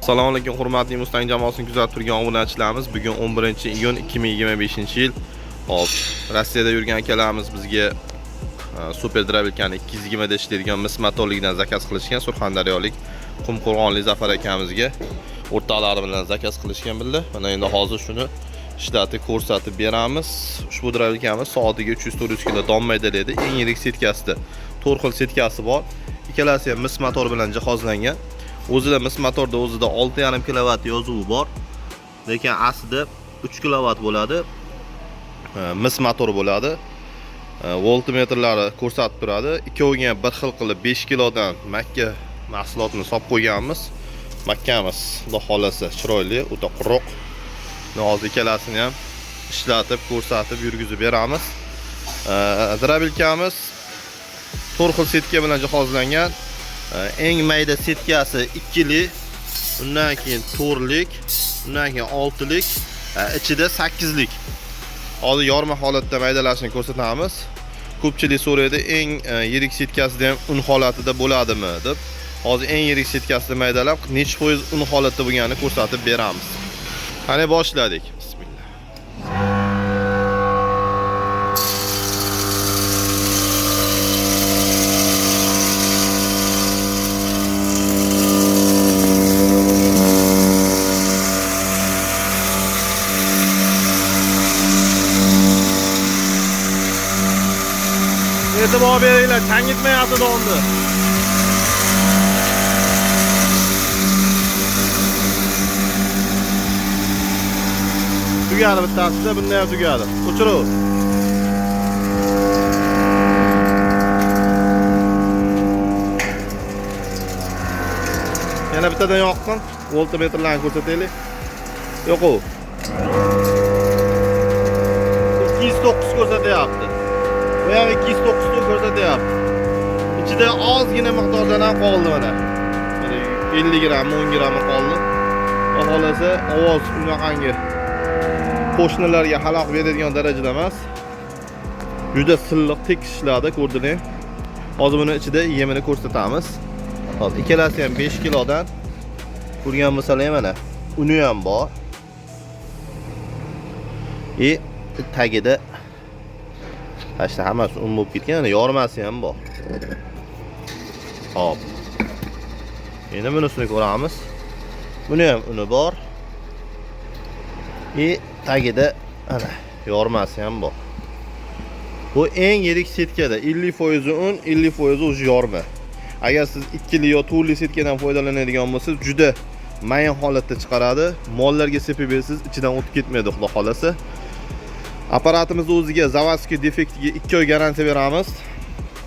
Assalomu alaykum hurmatli Mustang jamoasini kuzatib turgan obunachilarimiz. Bugun 11-iyun 2025-yil. Hop, Rossiyada yurgan akalarimiz bizga Super Drabilkani 220 da ishlaydigan mis motorligidan zakaz qilishgan. Surxondaryolik Qumqo'rg'onlik Zafar akamizga o'rtoqlari bilan zakaz qilishgan bildi. Mana endi hozir shuni ishlatib ko'rsatib beramiz. Ushbu Drabilkamiz soatiga 300-400 kg don maydalaydi. Eng yirik setkasida 4 xil setkasi bor. Ikkalasi ham mis motor bilan jihozlangan. O'zida mis motorda o'zida 6,5 kW yozuvi bor. Lekin aslida 3 kW bo'ladi. Mis motor bo'ladi. Voltmetrlari ko'rsatib turadi. Ikkoviga bir xil qilib 5 kilodan Makka mahsulotini solib qo'yganmiz. Makkamiz, xudo xolasa, chiroyli, o'ta quruq. Hozir ikkalasini ham ishlatib, ko'rsatib, yurgizib beramiz. Drabilkamiz 4 xil setka bilan jihozlangan. Eng mayda setkasi 2lik, undan keyin 4lik, undan keyin 6lik, ichida 8lik. Hozir yorma holatda maydalashni ko'rsatamiz. Ko'pchilik so'raydi, eng yirik setkasida ham un holatida bo'ladimi deb. Hozir eng yirik setkasida maydalab, necha foiz un holatda bo'lganini ko'rsatib beramiz. Qani boshladik. E'tibor beringlar, changitmayapti donni. Tugadi bittasida, bunda ham tugadi. O'chirib. Yana bittadan yoqqin, voltmetrlarni ko'rsataylik. Yo'q-ku. 209 ko'rsatyapti. Bu ham 209 ta ko'rsatyapti. Ichida ozgina miqdordan ham qoldi mana. 50 gram, 10 gram qoldi. Xohlasa ovoz unaqangi qo'shnilarga xalaq beradigan darajada emas. Juda silliq tek ishladi, ko'rdinglar. Hozir buni ichida yemini ko'rsatamiz. Hozir ikkalasi ham 5 kilodan. Ko'rgan bo'lsanglar mana uni ham bor. Tagida Ashta hammasi un bo'lib ketgan, yormasi ham bor. Hop. Endi bunisini ko'ramiz. Buni ham uni bor. Tagida ana yormasi ham bor. Bu eng yirik setkada 50% un, 50% o'sha yorma. Agar siz 2li yo 4li setkadan foydalanadigan bo'lsangiz, juda mayin holatda chiqaradi. Mollarga sepib bersiz, ichidan o'tib ketmaydi, xudo xolasa. Apparatimiz o'ziga zavodskiy defektiga 2 oy garantiya beramiz.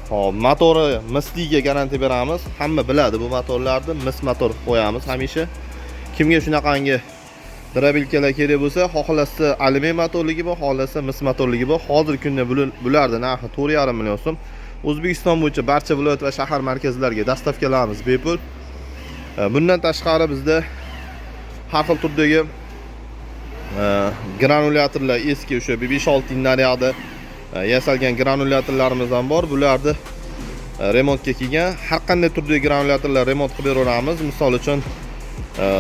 Hop, motori misliga garantiya beramiz. Hamma biladi bu motorlarni, mis motor qo'yamiz hamisha. Kimga shunaqangi drabilkalar kerak bo'lsa, xohlasa alyumin motorligi bor, xohlasa mis motorligi bor. Hozirgi kunda bularning narxi 4,5 million so'm. O'zbekiston bo'yicha barcha viloyat va shahar markazlariga dastavkalarimiz bepul. Bundan tashqari bizda har xil turdagi granulyatorlar eski o'sha 5-6 naryada yasalgan granulyatorlarimiz ham bor. Bularni remontga kelgan. Har qanday turdagi granulyatorlar remont qilib beramiz. Misol uchun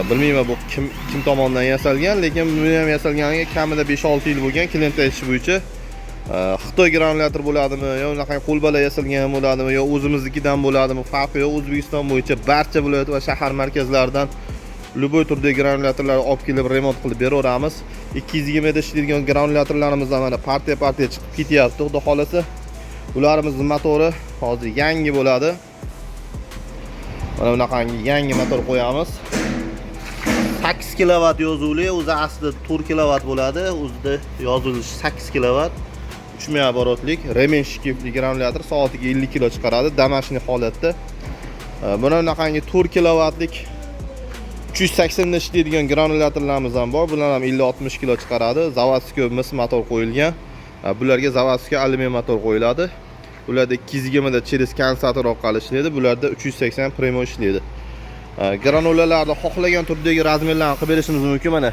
bilmayman bu kim tomonidan yasalgan, lekin bu ham yasalganiga kamida 5-6 yil bo'lgan. Klient aytishi bo'yicha Xitoy granulyator bo'ladimi, yo unaqa qo'lbola yasalgan bo'ladimi, yo o'zimiznikidan bo'ladimi, farqi yo'q. O'zbekiston bo'yicha barcha viloyat va shahar markazlaridan любой turdagi granulyatorlarni olib kelib remont qilib beraveramiz. 220 da ishlaydigan granulyatorlarimiz mana partiya chiqib ketyapti, xudo xolasa. Ularimizni motori hozir yangi bo'ladi. Mana bunaqangi yangi motor qo'yamiz. 8 kW yozuvli, o'zi aslida 4 kW bo'ladi. O'zida yozilishi 8 kW. 3 оборотlik remen shkifli granulyator soatiga 50 kg chiqaradi, damashli holatda. Buni bunaqangi 4 kWlik 380 da ishlaydigan granulyatorlarimiz ham bor. Bular ham 50-60 kg chiqaradi. Zavodskiy mis motor qo'yilgan. Bularga zavodskiy alyumin motor qo'yiladi. Bularda 220 da через kondensator orqali ishlaydi. Bularda 380 premo ishlaydi. Granulalarni xohlagan turdagi razmerlarni qilib berishimiz mumkin. Mana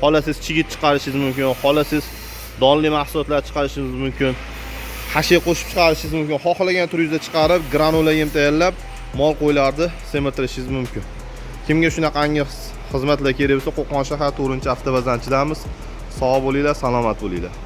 xohlasangiz chigit chiqarishingiz mumkin, xohlasangiz donli mahsulotlar chiqarishingiz mumkin. Hashiy qo'shib chiqarishingiz mumkin. Xohlagan turingizda chiqarib, granula yem tayyorlab, mol qo'ylarni semirtirishingiz mumkin. Kimga shunaqangi xizmatlar kerak bo'lsa, Qo'qon shahar 4-avtobazanchidamiz. Sog' bo'linglar, salomat bo'linglar.